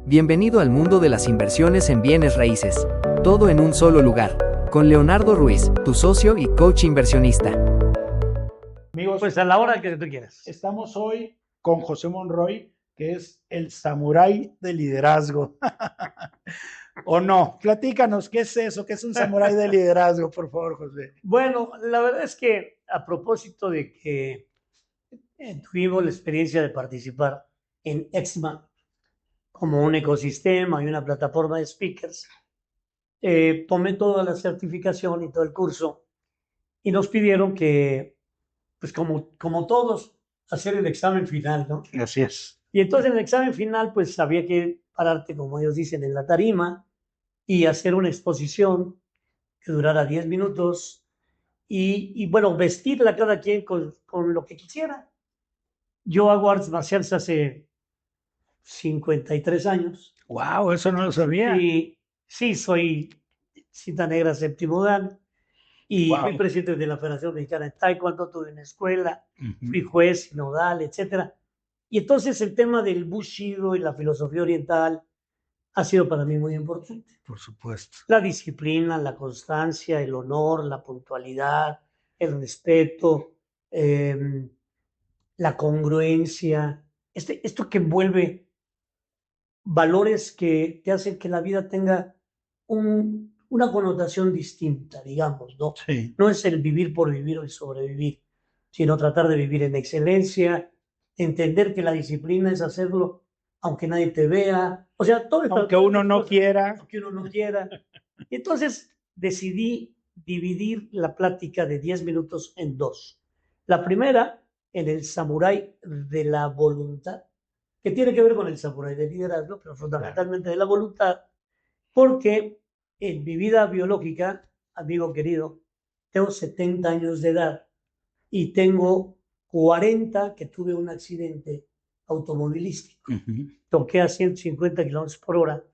Bienvenido al mundo de las inversiones en bienes raíces. Todo en un solo lugar. Con Leonardo Ruiz, tu socio y coach inversionista. Amigos, Pues a la hora que tú quieras. estamos hoy con José Monroy, que es el samurái de liderazgo. ¿O no? Platícanos, ¿qué es eso? ¿Qué es un samurái de liderazgo, por favor, José? Bueno, la verdad es que a propósito de que tuvimos la experiencia de participar en EXMA como un ecosistema y una plataforma de speakers, tomé toda la certificación y todo el curso y nos pidieron que, pues como todos, hacer el examen final, ¿no? Así es. Y entonces en el examen final, pues había que pararte, como ellos dicen, en la tarima y hacer una exposición que durara 10 minutos y bueno, vestirla cada quien con lo que quisiera. Yo hago artes marciales hace 53 años Wow, eso no lo sabía. y sí, soy cinta negra séptimo dan y fui Wow. presidente de la Federación Mexicana de Taekwondo, tuve una escuela, fui juez sinodal, etcétera. Y entonces el tema del Bushido y la filosofía oriental ha sido para mí muy importante. Por supuesto. La disciplina, la constancia, el honor, la puntualidad, el respeto, la congruencia, esto que envuelve valores que te hacen que la vida tenga una connotación distinta, digamos, ¿no? Sí. No es el vivir por vivir o el sobrevivir, sino tratar de vivir en excelencia, entender que la disciplina es hacerlo aunque nadie te vea, o sea, todo esto, Aunque uno no cosas, quiera. aunque uno no quiera. Y entonces decidí dividir la plática de 10 minutos en dos. La primera, en el samurái de la voluntad, que tiene que ver con el samurái del liderazgo, pero fundamentalmente de la voluntad, porque en mi vida biológica, amigo querido, tengo 70 años de edad y tengo 40 que tuve un accidente automovilístico. Toqué a 150 kilómetros por hora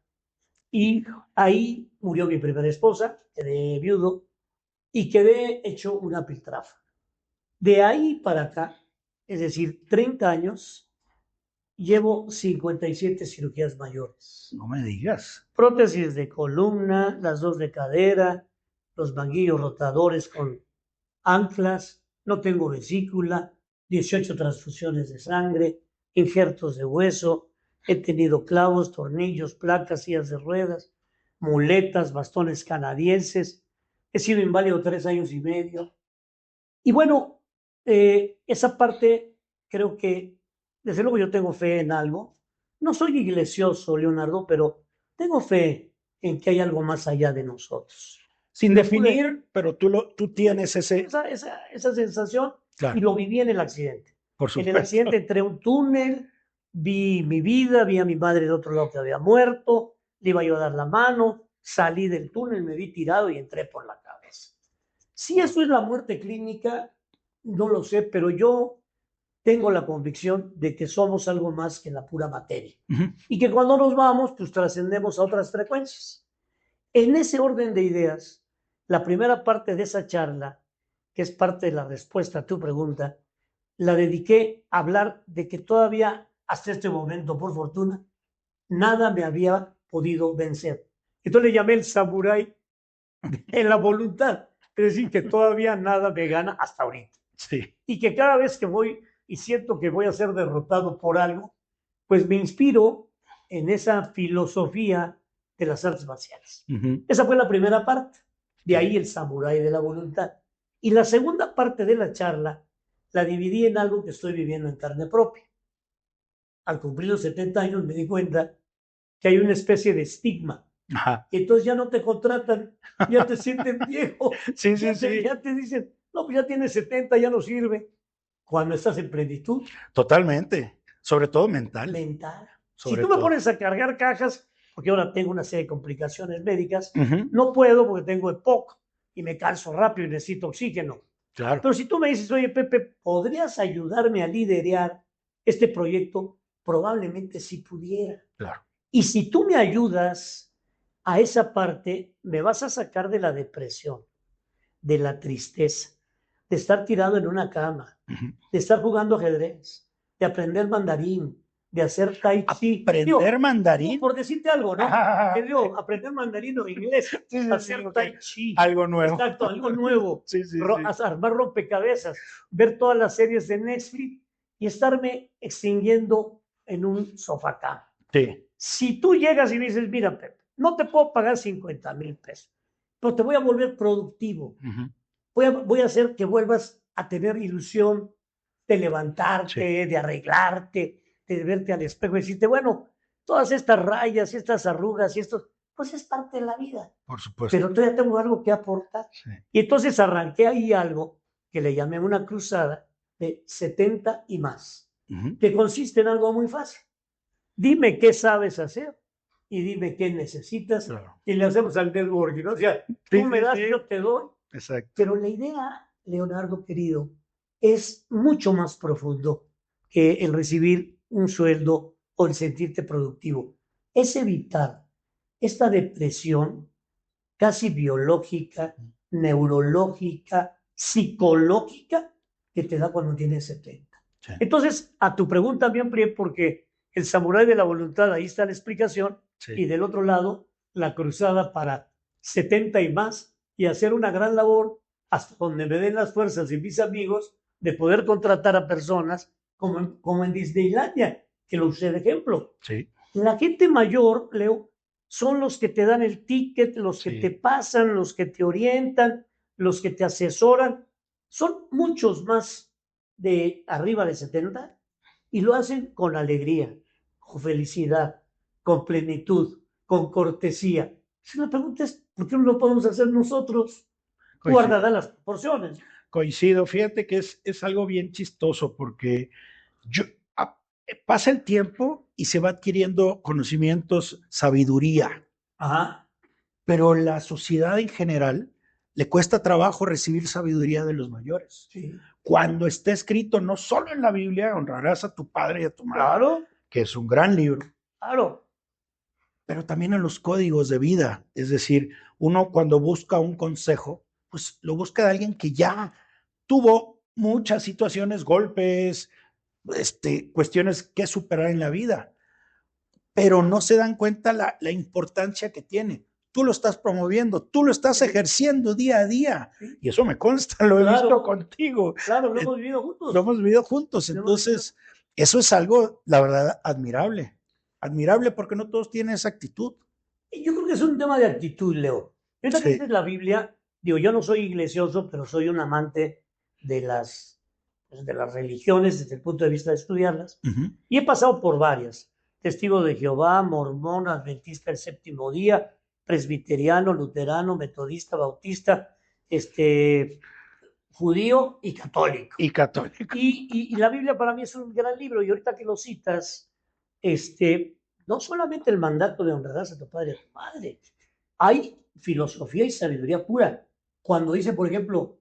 y ahí murió mi primera esposa, quedé viudo y quedé hecho una piltrafa. De ahí para acá, es decir, 30 años, llevo 57 cirugías mayores. No me digas. Prótesis de columna, las dos de cadera, los manguillos rotadores con anclas, no tengo vesícula, 18 transfusiones de sangre, injertos de hueso, he tenido clavos, tornillos, placas, sillas de ruedas, muletas, bastones canadienses, he sido inválido 3 años y medio. Y bueno, esa parte creo que, desde luego yo tengo fe en algo. No soy iglesioso, Leonardo, pero tengo fe en que hay algo más allá de nosotros. Sin definir, pero tú tienes ese. Esa sensación Claro. y lo viví en el accidente. Por En supuesto. el accidente entré a un túnel, vi mi vida, vi a mi madre de otro lado que había muerto, le iba yo a dar la mano, salí del túnel, me vi tirado y entré por la cabeza. Si eso es la muerte clínica, no lo sé, pero yo tengo la convicción de que somos algo más que la pura materia. Y que cuando nos vamos, pues trascendemos a otras frecuencias. En ese orden de ideas, la primera parte de esa charla, que es parte de la respuesta a tu pregunta, la dediqué a hablar de que todavía, hasta este momento, por fortuna, nada me había podido vencer. Entonces le llamé el samurái en la voluntad, es decir, que todavía nada me gana hasta ahorita. Sí. Y que cada vez que voy y siento que voy a ser derrotado por algo, pues me inspiro en esa filosofía de las artes marciales. Esa fue la primera parte, de ahí el samurái de la voluntad. Y la segunda parte de la charla la dividí en algo que estoy viviendo en carne propia. Al cumplir los 70 años me di cuenta que hay una especie de estigma. Ajá. Y entonces ya no te contratan, ya te sienten viejo. Sí, Ya te dicen, no, pues ya tienes 70, ya no sirve. Cuando estás en plenitud. Totalmente. Sobre todo mental. Si tú me pones a cargar cajas, porque ahora tengo una serie de complicaciones médicas, no puedo porque tengo EPOC y me canso rápido y necesito oxígeno. Claro. Pero si tú me dices, oye, Pepe, ¿podrías ayudarme a liderar este proyecto? Probablemente sí pudiera. Claro. Y si tú me ayudas a esa parte, me vas a sacar de la depresión, de la tristeza, de estar tirado en una cama, de estar jugando ajedrez, de aprender mandarín, de hacer tai chi. Aprender mandarín. Por decirte algo, ¿no? Te digo, aprender mandarín o inglés, hacer tai chi. Algo nuevo. Exacto, algo nuevo. Sí. Armar rompecabezas, ver todas las series de Netflix y estarme extinguiendo en un sofá cama. Sí. Si tú llegas y me dices, mira, Pepe, no te puedo pagar 50,000 pesos, pero te voy a volver productivo. Voy a hacer que vuelvas a tener ilusión de levantarte, de arreglarte, de verte al espejo y decirte, bueno, todas estas rayas y estas arrugas y esto, pues es parte de la vida. Por supuesto. Pero todavía tengo algo que aportar. Sí. Y entonces arranqué ahí algo que le llamé una cruzada de 70 y más, que consiste en algo muy fácil. Dime qué sabes hacer y dime qué necesitas. Claro. Y le hacemos al networking, ¿no? O sea, tú me das, yo te doy. Exacto. Pero la idea, Leonardo querido, es mucho más profundo que el recibir un sueldo o el sentirte productivo. Es evitar esta depresión casi biológica, neurológica, psicológica que te da cuando tienes 70. Sí. Entonces, a tu pregunta bien, porque el samurái de la voluntad, ahí está la explicación, y del otro lado, la cruzada para 70 y más, y hacer una gran labor hasta donde me den las fuerzas y mis amigos de poder contratar a personas como en Disneylandia, que lo usé de ejemplo. Sí. La gente mayor, Leo, son los que te dan el ticket, los que te pasan, los que te orientan, los que te asesoran. Son muchos más de arriba de 70 y lo hacen con alegría, con felicidad, con plenitud, con cortesía. Si la pregunta es, ¿por qué no lo podemos hacer nosotros? Guardadas las proporciones. Coincido, fíjate que es algo bien chistoso porque pasa el tiempo y se va adquiriendo conocimientos, sabiduría. Ajá. Pero la sociedad en general le cuesta trabajo recibir sabiduría de los mayores. Sí. Cuando está escrito no solo en la Biblia, honrarás a tu padre y a tu madre, claro, que es un gran libro. Claro. Pero también en los códigos de vida. Es decir, uno cuando busca un consejo, pues lo busca de alguien que ya tuvo muchas situaciones, golpes, cuestiones que superar en la vida, pero no se dan cuenta la importancia que tiene. Tú lo estás promoviendo, tú lo estás ejerciendo día a día, y eso me consta, lo he visto contigo. Claro, lo hemos vivido juntos. Lo hemos vivido juntos, entonces eso es algo, la verdad, admirable. Admirable porque no todos tienen esa actitud. Yo creo que es un tema de actitud, Leo. Esta que es la Biblia, digo, yo no soy iglesioso, pero soy un amante de las religiones desde el punto de vista de estudiarlas. Y he pasado por varias. Testigo de Jehová, mormón, adventista el séptimo día, presbiteriano, luterano, metodista, bautista, judío y católico. Y la Biblia para mí es un gran libro. Y ahorita que lo citas, no solamente el mandato de honrarás a tu padre y a tu madre, hay filosofía y sabiduría pura. Cuando dice, por ejemplo,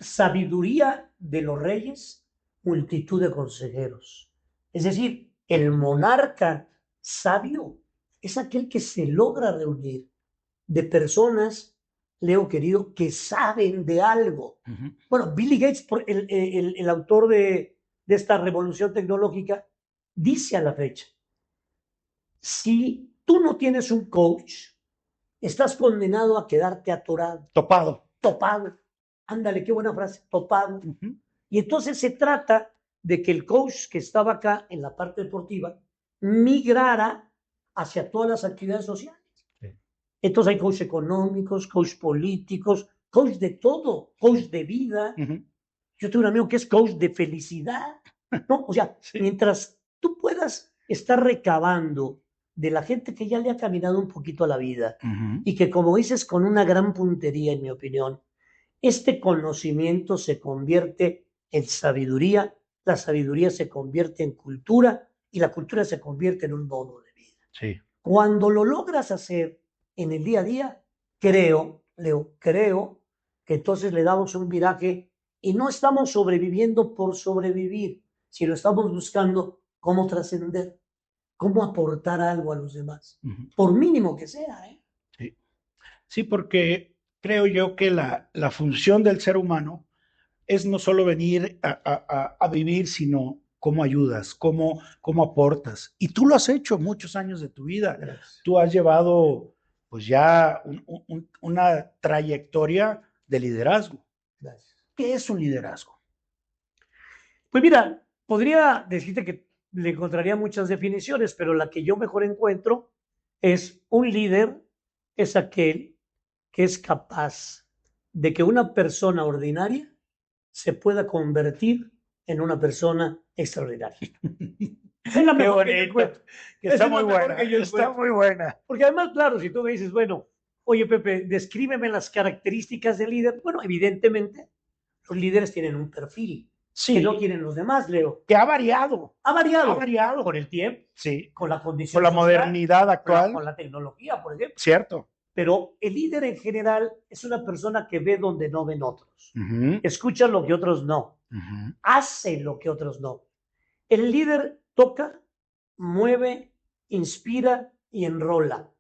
sabiduría de los reyes, multitud de consejeros. Es decir, el monarca sabio es aquel que se logra reunir de personas, Leo querido, que saben de algo. Bueno, Billy Gates, el autor de esta revolución tecnológica, dice a la fecha, si tú no tienes un coach, estás condenado a quedarte atorado. Topado. Ándale, qué buena frase, topado. Y entonces se trata de que el coach que estaba acá en la parte deportiva migrara hacia todas las actividades sociales. Sí. Entonces hay coach económicos, coach políticos, coach de todo, coach de vida. Yo tengo un amigo que es coach de felicidad. ¿No? O sea, mientras tú puedas estar recabando de la gente que ya le ha caminado un poquito a la vida y que, como dices, con una gran puntería, en mi opinión, este conocimiento se convierte en sabiduría, la sabiduría se convierte en cultura y la cultura se convierte en un modo de vida. Sí. Cuando lo logras hacer en el día a día, creo que entonces le damos un viraje y no estamos sobreviviendo por sobrevivir, sino estamos buscando cómo trascender, cómo aportar algo a los demás, por mínimo que sea. Sí, porque creo yo que la función del ser humano es no solo venir a vivir, sino cómo ayudas, cómo aportas. Y tú lo has hecho muchos años de tu vida. Gracias. Tú has llevado pues ya una trayectoria de liderazgo. Gracias. ¿Qué es un liderazgo? Pues mira, podría decirte que le encontraría muchas definiciones, pero la que yo mejor encuentro es un líder es aquel que es capaz de que una persona ordinaria se pueda convertir en una persona extraordinaria. Es la Qué mejor que yo bonito. encuentro. Que Esa está es la muy mejor buena. que yo Está encuentro. muy buena. Porque además, claro, si tú me dices, bueno, oye Pepe, descríbeme las características del líder. Bueno, evidentemente, los líderes tienen un perfil Sí. que no tienen los demás, Leo. Que ha variado. Ha variado. Ha variado. Con el tiempo, Sí. con la condición Con la social, modernidad actual. con la tecnología, por ejemplo. Cierto. Pero el líder en general es una persona que ve donde no ven otros. Uh-huh. Escucha lo que otros no. Uh-huh. Hace lo que otros no. El líder toca, mueve, inspira y enrola.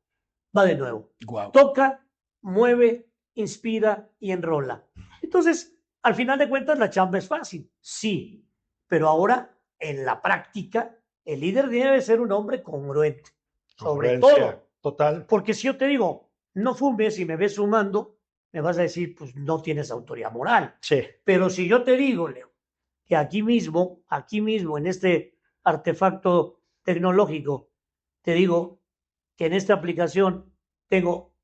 Va de nuevo. Wow. Toca, mueve, inspira y enrola. Entonces, al final de cuentas, la chamba es fácil. Sí, pero ahora, en la práctica, el líder debe ser un hombre congruente. Sobre todo. Total. Porque si yo te digo, no fumes y me ves fumando, me vas a decir, pues no tienes autoridad moral. Sí. Pero si yo te digo, Leo, que aquí mismo, en este artefacto tecnológico, te digo que en esta aplicación tengo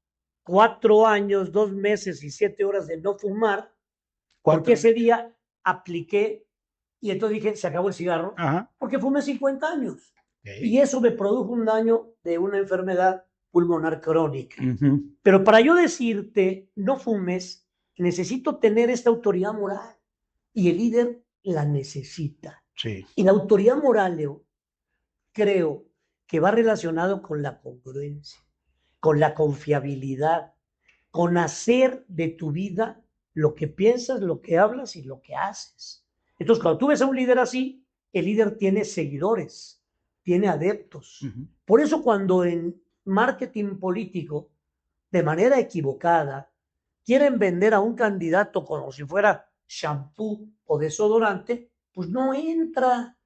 4 años, 2 meses y 7 horas de no fumar, porque ese día apliqué y entonces dije, se acabó el cigarro, Ajá. porque fumé 50 años. Okay. Y eso me produjo un daño de una enfermedad pulmonar crónica. Uh-huh. Pero para yo decirte, no fumes, necesito tener esta autoridad moral. Y el líder la necesita. Sí. Y la autoridad moral, Leo, creo que va relacionado con la congruencia, con la confiabilidad, con hacer de tu vida lo que piensas, lo que hablas y lo que haces. Entonces, cuando tú ves a un líder así, el líder tiene seguidores, tiene adeptos. Uh-huh. Por eso cuando en marketing político, de manera equivocada, quieren vender a un candidato como si fuera shampoo o desodorante, pues no entra,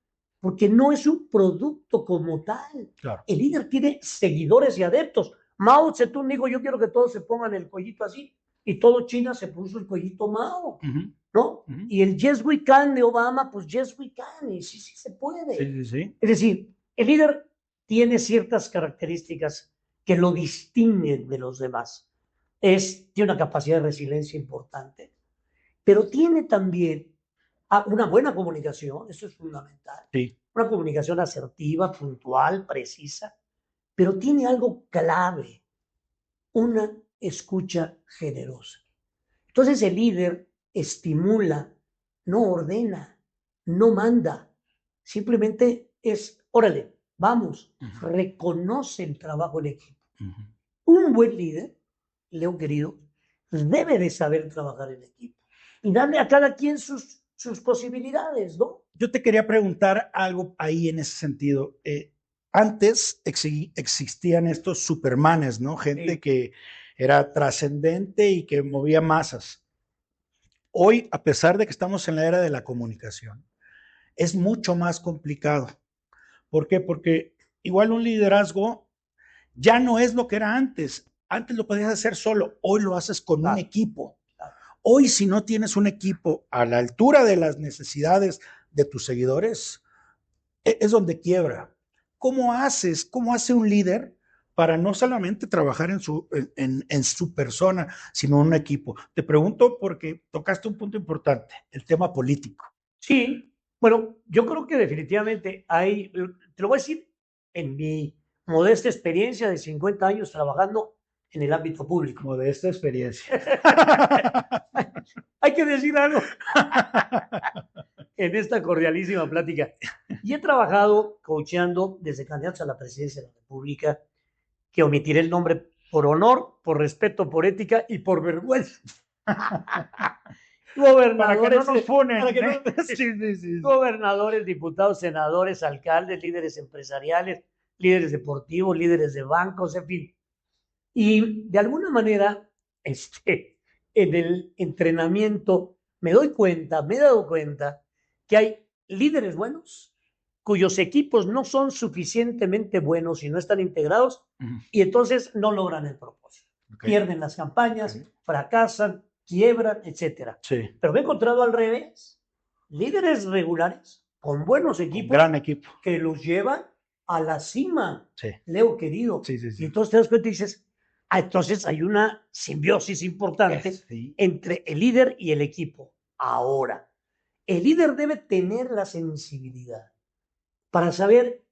porque no es un producto como tal. Claro. El líder tiene seguidores y adeptos. Mao Zedong dijo, yo quiero que todos se pongan el cuellito así, y todo China se puso el cuellito Mao, Uh-huh. ¿no? Uh-huh. Y el Yes We Can de Obama, pues Yes We Can, y sí se puede. Sí. Es decir, el líder tiene ciertas características que lo distinguen de los demás. Tiene una capacidad de resiliencia importante, pero tiene también una buena comunicación, eso es fundamental. Sí. Una comunicación asertiva, puntual, precisa, pero tiene algo clave, una escucha generosa. Entonces el líder estimula, no ordena, no manda, simplemente es, órale, vamos, Uh-huh. reconoce el trabajo en equipo. Uh-huh. Un buen líder, Leo querido, debe de saber trabajar en equipo y darle a cada quien sus posibilidades, ¿no? Yo te quería preguntar algo ahí en ese sentido. Antes existían estos supermanes, ¿no? Gente Sí. que era trascendente y que movía masas. Hoy, a pesar de que estamos en la era de la comunicación, es mucho más complicado. ¿Por qué? Porque igual un liderazgo ya no es lo que era antes. Antes lo podías hacer solo, hoy lo haces con un equipo. Hoy, si no tienes un equipo a la altura de las necesidades de tus seguidores, es donde quiebra. ¿Cómo hace un líder para no solamente trabajar en su persona, sino en un equipo? Te pregunto porque tocaste un punto importante, el tema político. Sí, bueno, yo creo que definitivamente te lo voy a decir en mi modesta experiencia de 50 años trabajando en el ámbito público. Modesta experiencia. Hay que decir algo en esta cordialísima plática. Y he trabajado coacheando desde candidatos a la presidencia de la República, que omitiré el nombre por honor, por respeto, por ética y por vergüenza. Gobernadores, para que no nos funen, para que no- Sí. Gobernadores, diputados, senadores, alcaldes, líderes empresariales, líderes deportivos, líderes de bancos, en fin. Y de alguna manera, en el entrenamiento me he dado cuenta que hay líderes buenos cuyos equipos no son suficientemente buenos y no están integrados, y entonces no logran el propósito. Okay. Pierden las campañas, Okay. fracasan, quiebran, etc. Sí. Pero me he encontrado al revés. Líderes regulares, con buenos equipos, gran equipo, que los llevan a la cima. Sí. Leo querido. Sí, sí, sí. Y entonces te das cuenta y dices, entonces hay una simbiosis importante Sí. entre el líder y el equipo. Ahora, el líder debe tener la sensibilidad para saber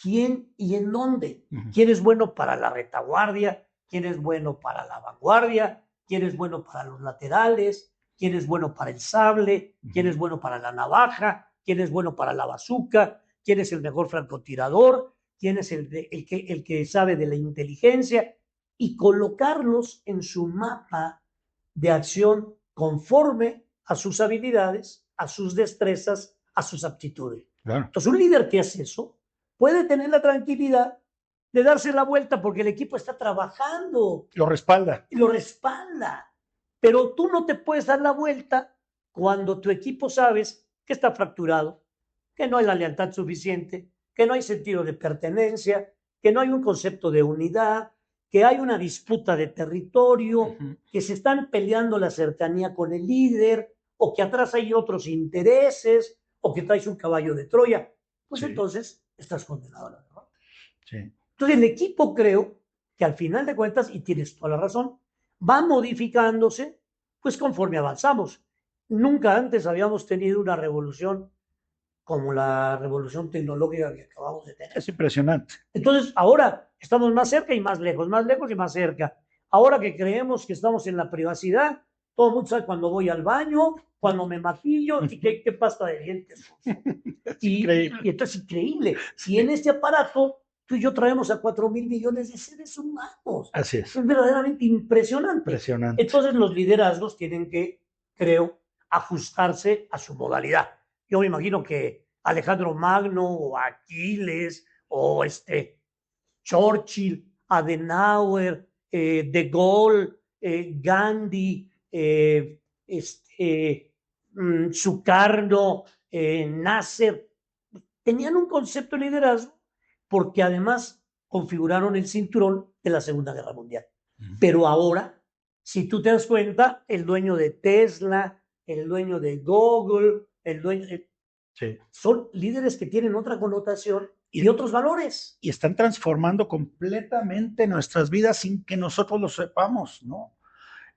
quién y en dónde. Quién es bueno para la retaguardia, quién es bueno para la vanguardia, quién es bueno para los laterales, quién es bueno para el sable, quién es bueno para la navaja, quién es bueno para la bazuca, quién es el mejor francotirador, quién es el que sabe de la inteligencia, y colocarlos en su mapa de acción conforme a sus habilidades, a sus destrezas, a sus aptitudes. Claro. Entonces, un líder que hace eso puede tener la tranquilidad de darse la vuelta porque el equipo está trabajando. Lo respalda. Y lo respalda. Pero tú no te puedes dar la vuelta cuando tu equipo sabes que está fracturado, que no hay la lealtad suficiente, que no hay sentido de pertenencia, que no hay un concepto de unidad, que hay una disputa de territorio, que se están peleando la cercanía con el líder, o que atrás hay otros intereses, o que traes un caballo de Troya. Pues sí. Entonces estás condenado a la derrota. Sí. Entonces el equipo, creo que al final de cuentas, y tienes toda la razón, va modificándose pues conforme avanzamos. Nunca antes habíamos tenido una revolución como la revolución tecnológica que acabamos de tener. Es impresionante. Entonces ahora estamos más cerca y más lejos y más cerca. Ahora que creemos que estamos en la privacidad, todo el mundo sabe cuando voy al baño, cuando me maquillo y qué pasta de dientes. Y entonces es increíble. Si en este aparato tú y yo traemos a 4,000 millones de seres humanos. Así es. Es verdaderamente impresionante. Impresionante. Entonces los liderazgos tienen que, creo, ajustarse a su modalidad. Yo me imagino que Alejandro Magno o Aquiles o Churchill, Adenauer, De Gaulle, Gandhi, Sukarno, Nasser, tenían un concepto de liderazgo porque además configuraron el cinturón de la Segunda Guerra Mundial. Pero ahora, si tú te das cuenta, el dueño de Tesla, el dueño de Google, el dueño sí. son líderes que tienen otra connotación y otros valores. Y están transformando completamente nuestras vidas sin que nosotros lo sepamos, ¿no?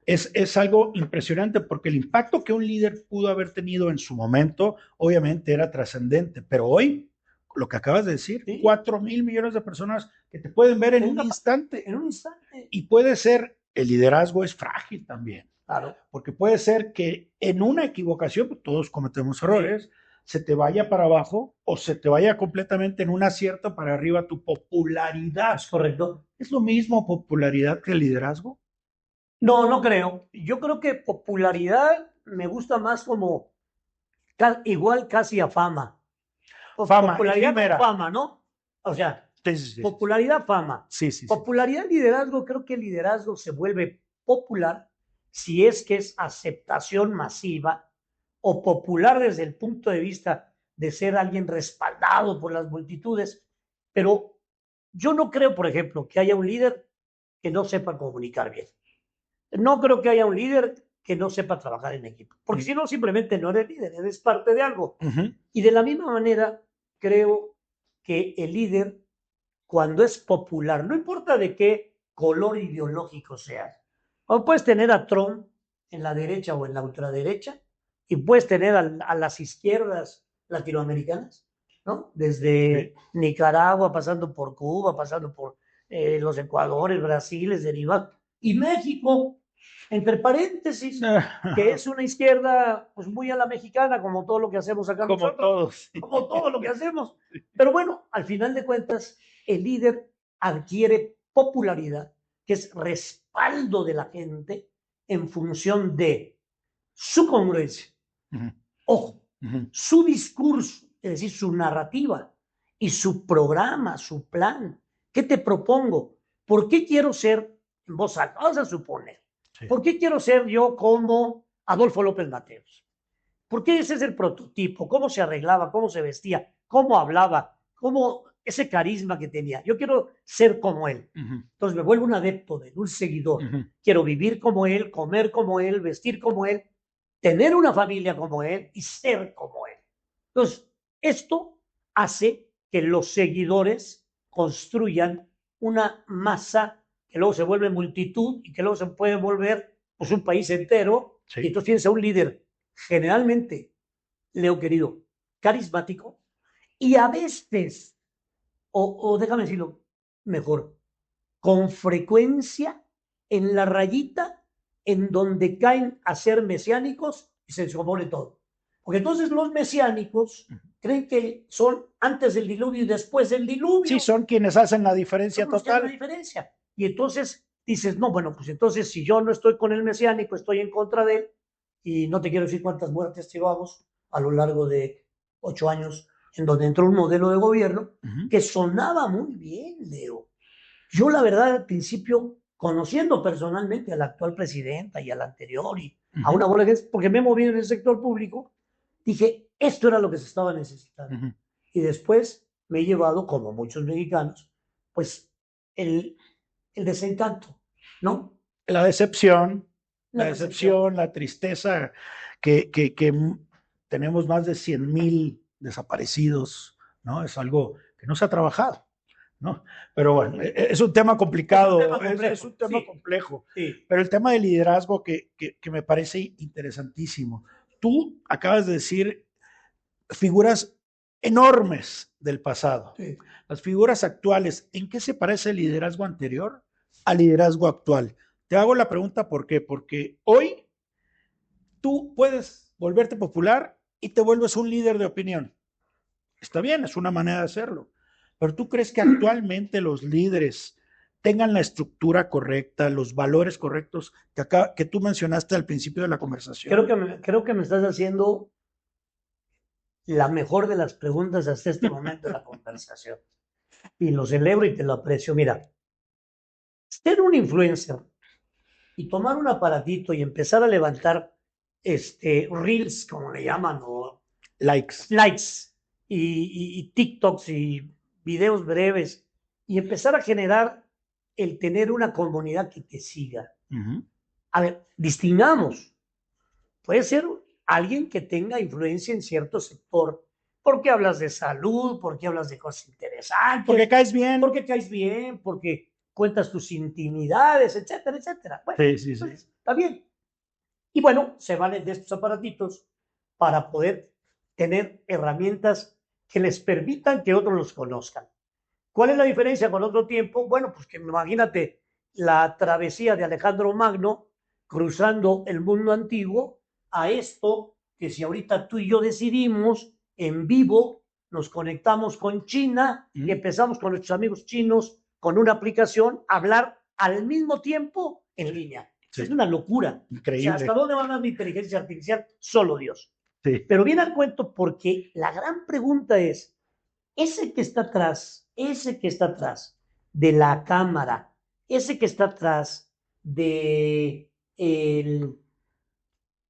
Es algo impresionante porque el impacto que un líder pudo haber tenido en su momento, obviamente era trascendente, pero hoy, lo que acabas de decir, ¿sí? 4,000 millones de personas que te pueden ver en un instante. En un instante. Y puede ser, el liderazgo es frágil también. Claro. Porque puede ser que en una equivocación, pues todos cometemos errores, sí, se te vaya para abajo o se te vaya completamente en un acierto para arriba tu popularidad. Es correcto. ¿Es lo mismo popularidad que el liderazgo? No, no creo. Yo creo que popularidad me gusta más como igual casi a fama. Fama, popularidad efímera. Fama, ¿no? O sea, sí. Popularidad, fama. Sí. Popularidad, liderazgo, creo que el liderazgo se vuelve popular si es que es aceptación masiva o popular desde el punto de vista de ser alguien respaldado por las multitudes. Pero yo no creo, por ejemplo, que haya un líder que no sepa comunicar bien. No creo que haya un líder que no sepa trabajar en equipo, porque si no, simplemente no eres líder, eres parte de algo. Y de la misma manera, creo que el líder, cuando es popular, no importa de qué color ideológico sea, o puedes tener a Trump en la derecha o en la ultraderecha, y puedes tener a las izquierdas latinoamericanas, ¿no? Desde Nicaragua, pasando por Cuba, pasando por los Ecuadores, Brasil, derivados, y México, entre paréntesis, que es una izquierda pues muy a la mexicana, como todo lo que hacemos acá como nosotros, todos. como todo lo que hacemos. Pero bueno, al final de cuentas, el líder adquiere popularidad, que es respaldo de la gente en función de su congruencia, ojo, su discurso, es decir, su narrativa y su programa, su plan. ¿Qué te propongo? ¿Por qué quiero ser en voz alta? Vamos a suponer. Sí. ¿Por qué quiero ser yo como Adolfo López Mateos? ¿Por qué ese es el prototipo? ¿Cómo se arreglaba? ¿Cómo se vestía? cómo hablaba, cómo ese carisma que tenía. Yo quiero ser como él. Entonces me vuelvo un adepto de él, un seguidor. Quiero vivir como él, comer como él, vestir como él, tener una familia como él y ser como él. Entonces, esto hace que los seguidores construyan una masa que luego se vuelve multitud y que luego se puede volver pues, un país entero. Sí. Y entonces tienes a un líder generalmente, Leo querido, carismático y a veces, o déjame decirlo mejor, con frecuencia en la rayita en donde caen a ser mesiánicos y se descompone todo. Porque entonces los mesiánicos creen que son antes del diluvio y después del diluvio. Sí, son quienes hacen la diferencia Son los que hacen total. la diferencia. Y entonces dices, no, bueno, pues entonces si yo no estoy con el mesiánico, estoy en contra de él, y no te quiero decir cuántas muertes llevamos a lo largo de 8 años en donde entró un modelo de gobierno que sonaba muy bien, Leo. Yo la verdad al principio, conociendo personalmente a la actual presidenta y a la anterior y a una bola de gente, porque me he movido en el sector público, dije, esto era lo que se estaba necesitando. Y después me he llevado, como muchos mexicanos, pues el desencanto, ¿no? La decepción, La la tristeza, que tenemos más de 100,000 desaparecidos, ¿no? Es algo que no se ha trabajado, ¿no? Pero bueno, es un tema complicado, es un tema complejo. Sí. Pero el tema del liderazgo que me parece interesantísimo. Tú acabas de decir figuras enormes del pasado. Sí. Las figuras actuales, ¿en qué se parece el liderazgo anterior al liderazgo actual? Te hago la pregunta ¿por qué? Porque hoy tú puedes volverte popular y te vuelves un líder de opinión. Está bien, es una manera de hacerlo. Pero ¿tú crees que actualmente los líderes tengan la estructura correcta, los valores correctos que tú mencionaste al principio de la conversación? Creo que me estás haciendo la mejor de las preguntas hasta este momento de la conversación. Y lo celebro y te lo aprecio. Mira, ser un influencer y tomar un aparatito y empezar a levantar reels, como le llaman, o Likes. y TikToks y videos breves, y empezar a generar el tener una comunidad que te siga. A ver, distingamos. Puede ser alguien que tenga influencia en cierto sector, porque hablas de salud, porque hablas de cosas interesantes, Porque caes bien. Porque cuentas tus intimidades, etcétera, etcétera. Bueno, sí. Está bien. Y bueno, se valen de estos aparatitos para poder tener herramientas que les permitan que otros los conozcan. ¿Cuál es la diferencia con otro tiempo? Bueno, pues que imagínate la travesía de Alejandro Magno cruzando el mundo antiguo a esto que si ahorita tú y yo decidimos en vivo, nos conectamos con China y empezamos con nuestros amigos chinos con una aplicación a hablar al mismo tiempo en línea. Sí. Es una locura. Increíble. O sea, ¿hasta dónde va a dar la inteligencia artificial? Solo Dios. Sí. Pero viene al cuento porque la gran pregunta es, ese que está atrás de la cámara, ese que está atrás del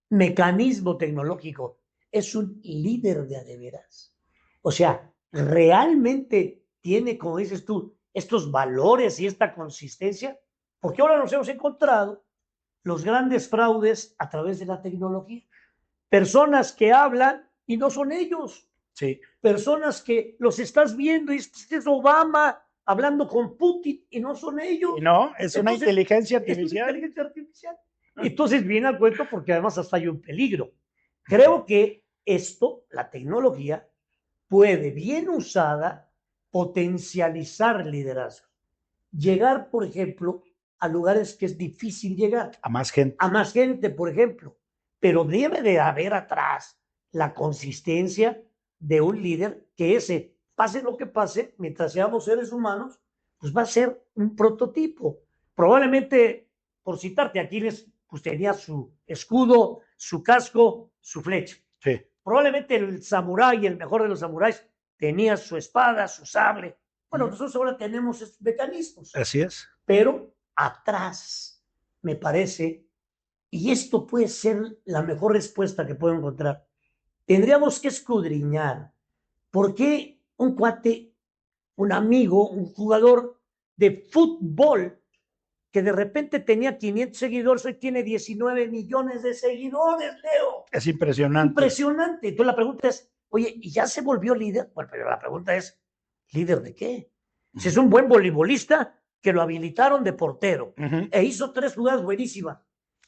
mecanismo tecnológico, es un líder de a de veras. O sea, realmente tiene, como dices tú, estos valores y esta consistencia, porque ahora nos hemos encontrado los grandes fraudes a través de la tecnología. Personas que hablan y no son ellos. Sí. Personas que los estás viendo y es Obama hablando con Putin y no son ellos. Y no, es una inteligencia artificial. Entonces viene al cuento porque además hasta hay un peligro. Creo que esto, la tecnología, puede, bien usada, potencializar liderazgo. Llegar, por ejemplo, a lugares que es difícil llegar. A más gente. A más gente, por ejemplo. Pero debe de haber atrás la consistencia de un líder que ese, pase lo que pase, mientras seamos seres humanos, pues va a ser un prototipo. Probablemente, por citarte, Aquiles pues tenía su escudo, su casco, su flecha. Sí. Probablemente el samurái, el mejor de los samuráis, tenía su espada, su sable. Bueno, nosotros ahora tenemos estos mecanismos. Así es. Pero atrás, me parece, y esto puede ser la mejor respuesta que puedo encontrar, tendríamos que escudriñar ¿Por qué un cuate, un amigo, un jugador de fútbol que de repente tenía 500 seguidores, hoy tiene 19 millones de seguidores, Leo? Es impresionante. Impresionante. Entonces la pregunta es, oye, ¿y ya se volvió líder? Bueno, pero la pregunta es, ¿líder de qué? Si es un buen voleibolista que lo habilitaron de portero e hizo 3 jugadas buenísimas.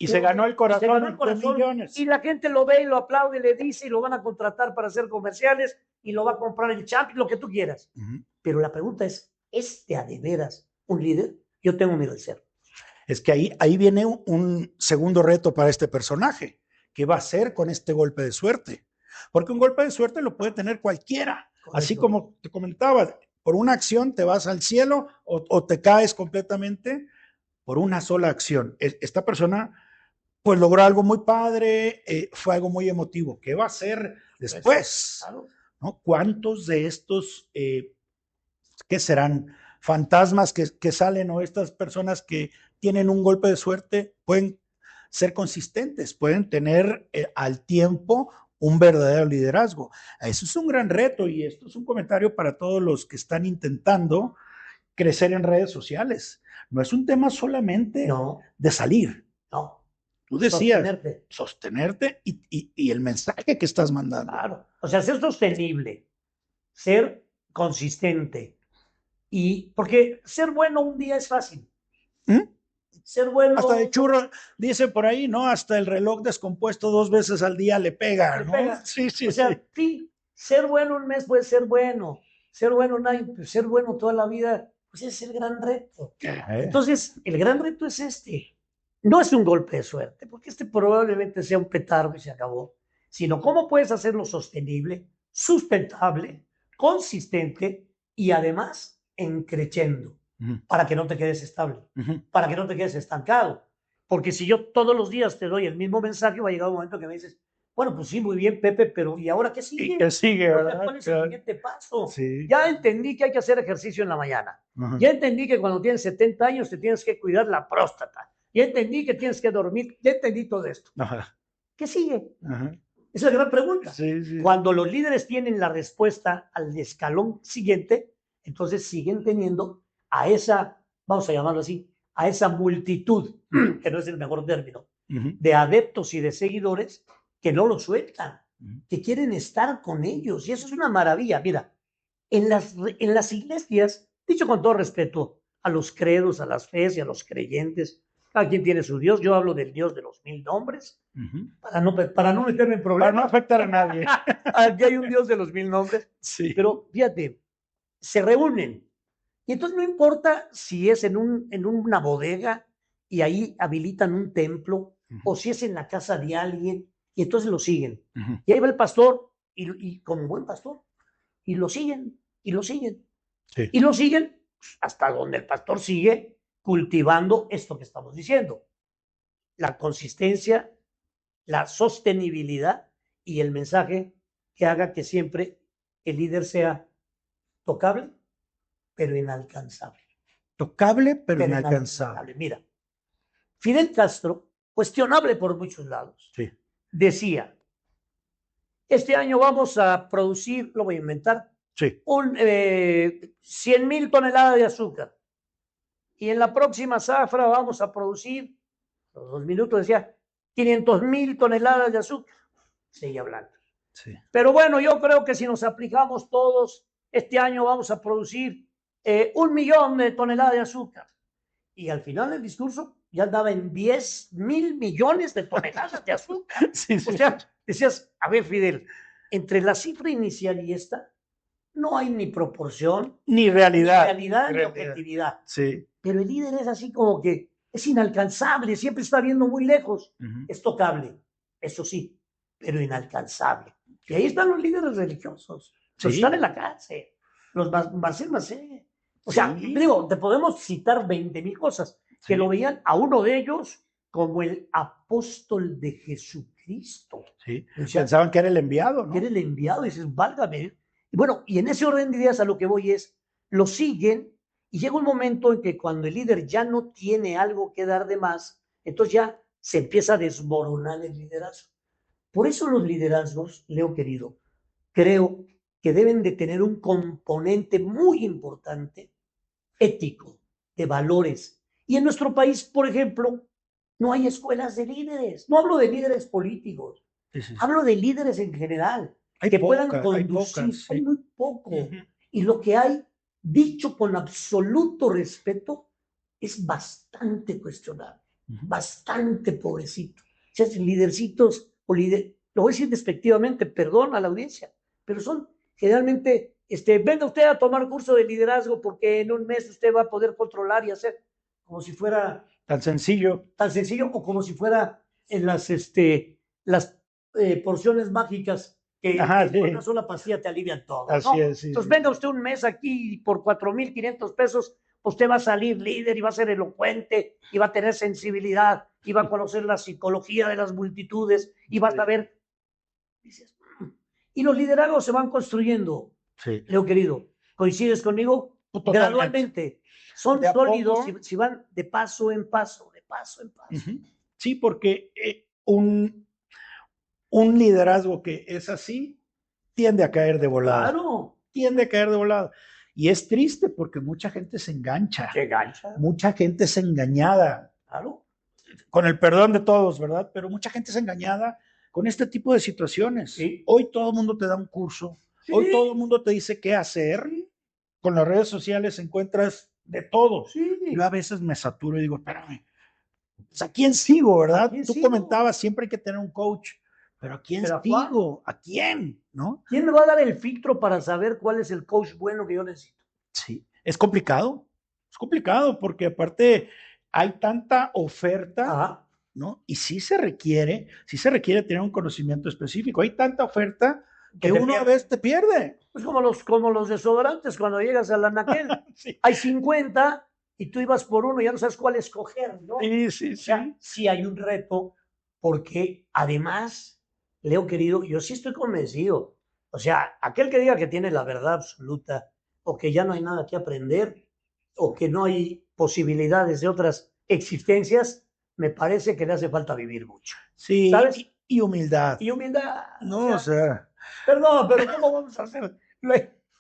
Y se ganó el corazón, se ganó el corazón, de millones. y la gente lo ve y lo aplaude y le dice y lo van a contratar para hacer comerciales y lo va a comprar el Champions, lo que tú quieras. Pero la pregunta es de a de veras un líder? Yo tengo miedo de ser. Es que ahí viene un segundo reto para este personaje. ¿Qué va a hacer con este golpe de suerte? Porque un golpe de suerte lo puede tener cualquiera. Correcto. Así como te comentaba, por una acción te vas al cielo o te caes completamente por una sola acción. Esta persona pues logró algo muy padre, fue algo muy emotivo. ¿Qué va a hacer después? Claro. ¿No? ¿Cuántos de estos, qué serán, fantasmas que salen o estas personas que tienen un golpe de suerte pueden ser consistentes, pueden tener al tiempo un verdadero liderazgo? Eso es un gran reto y esto es un comentario para todos los que están intentando crecer en redes sociales. No es un tema solamente de salir. No. Tú decías, sostenerte y el mensaje que estás mandando. Claro, o sea, ser sostenible, ser consistente. Y porque ser bueno un día es fácil. Ser bueno. Hasta de churro, dice por ahí, ¿no? Hasta el reloj descompuesto 2 veces al día le pega, ¿no? Pega. Sí, sí, o sea, sí, ser bueno un mes puede ser bueno. Ser bueno ser bueno toda la vida, pues es el gran reto. Entonces, el gran reto es este. No es un golpe de suerte, porque probablemente sea un petardo y se acabó, sino cómo puedes hacerlo sostenible, sustentable, consistente y además creciendo, para que no te quedes estable, para que no te quedes estancado. Porque si yo todos los días te doy el mismo mensaje, va a llegar un momento que me dices, bueno, pues sí, muy bien, Pepe, pero ¿y ahora qué sigue? ¿Y qué sigue, verdad? ¿Cuál es el siguiente paso? Sí. Ya entendí que hay que hacer ejercicio en la mañana. Ya entendí que cuando tienes 70 años te tienes que cuidar la próstata. Ya entendí que tienes que dormir, ya entendí todo esto. ¿Qué sigue? Esa es la gran pregunta. Sí. Cuando los líderes tienen la respuesta al escalón siguiente, entonces siguen teniendo a esa, vamos a llamarlo así, a esa multitud, que no es el mejor término, de adeptos y de seguidores que no lo sueltan, que quieren estar con ellos. Y eso es una maravilla. Mira, en las iglesias, dicho con todo respeto a los credos, a las fees y a los creyentes, cada quien tiene su Dios. Yo hablo del Dios de los 1000 nombres, para no meterme en problemas. Para no afectar a nadie. Aquí hay un Dios de los 1000 nombres. Sí. Pero fíjate, se reúnen. Y entonces no importa si es en una bodega y ahí habilitan un templo, o si es en la casa de alguien, y entonces lo siguen. Y ahí va el pastor, y como buen pastor, y lo siguen, y lo siguen. Sí. Y lo siguen hasta donde el pastor sigue cultivando esto que estamos diciendo. La consistencia, la sostenibilidad y el mensaje que haga que siempre el líder sea tocable, pero inalcanzable. Tocable, pero inalcanzable. Mira, Fidel Castro, cuestionable por muchos lados, decía, este año vamos a producir, lo voy a inventar, 100,000 toneladas de azúcar. Y en la próxima zafra vamos a producir, a los 2 minutos decía, 500,000 toneladas de azúcar. Seguía hablando. Sí. Pero bueno, yo creo que si nos aplicamos todos, este año vamos a producir 1,000,000 de toneladas de azúcar. Y al final del discurso ya andaba en 10,000 millones de toneladas de azúcar. Sí. O sea, decías, a ver, Fidel, entre la cifra inicial y esta, no hay ni proporción, ni realidad, ni objetividad. Sí. Pero el líder es así como que es inalcanzable, siempre está viendo muy lejos. Es tocable, eso sí, pero inalcanzable. Y ahí están los líderes religiosos, los están en la cárcel, los Marcel Macé. O sea, digo, te podemos citar 20,000 cosas que lo veían a uno de ellos como el apóstol de Jesucristo. Sí. O sea, pensaban que era el enviado, ¿no? Que era el enviado, y dices, válgame. Y bueno, y en ese orden de ideas a lo que voy es, lo siguen, y llega un momento en que cuando el líder ya no tiene algo que dar de más, entonces ya se empieza a desmoronar el liderazgo. Por eso los liderazgos, Leo querido, creo que deben de tener un componente muy importante ético, de valores. Y en nuestro país, por ejemplo, no hay escuelas de líderes. No hablo de líderes políticos, Sí, sí, sí. hablo de líderes en general, Hay que puedan pocas, conducir. Hay sí. muy poco. Ujú. Y lo que hay, dicho con absoluto respeto, es bastante cuestionable, Ujú. bastante pobrecito. O sea, lidercitos, o lo voy a decir despectivamente, perdón a la audiencia, pero son generalmente, venga usted a tomar curso de liderazgo porque en un mes usted va a poder controlar y hacer, como si fuera Tan sencillo. tan sencillo, o como si fuera en las porciones mágicas Ajá, que con sí. una sola pastilla te alivian todo, Así ¿no? es, sí, Entonces sí. venga usted un mes aquí y por 4,500 pesos, usted va a salir líder y va a ser elocuente y va a tener sensibilidad y va a conocer la psicología de las multitudes y va a saber. Dices, y los liderazgos se van construyendo, Sí. Leo querido. ¿Coincides conmigo? Totalmente. Gradualmente. Son De a sólidos poco. si van de paso en paso, de paso en paso. Ujú. Sí, porque un liderazgo que es así tiende a caer de volada. Claro. Tiende a caer de volada. Y es triste porque mucha gente se engancha. Se engancha. Mucha gente es engañada. Claro. Con el perdón de todos, ¿verdad? Pero mucha gente es engañada con este tipo de situaciones. Sí. Hoy todo el mundo te da un curso. Sí. Hoy todo el mundo te dice qué hacer. Sí. Con las redes sociales encuentras de todo. Sí. Yo a veces me saturo y digo, espérame, pues, ¿a quién sigo, verdad? ¿A quién Tú sigo? comentabas, siempre hay que tener un coach, pero ¿a quién ¿Pero a sigo? ¿A quién? ¿No? ¿Quién me va a dar el filtro para saber cuál es el coach bueno que yo necesito? Sí, es complicado porque aparte hay tanta oferta, Ajá. ¿no? Y sí se requiere tener un conocimiento específico. Hay tanta oferta Que que te uno a pierdes. veces te pierde. Pues como los desodorantes cuando llegas al anaquel. Sí, Hay 50 y tú ibas por uno y ya no sabes cuál escoger, ¿no? sí, sí. O sea, sí hay un reto, porque además, Leo querido, yo sí estoy convencido. O sea, aquel que diga que tiene la verdad absoluta, o que ya no hay nada que aprender, o que no hay posibilidades de otras existencias, me parece que le hace falta vivir mucho. Sí, ¿Sabes? y humildad. Y humildad. No, o sea, Perdón, pero ¿cómo vamos a hacer?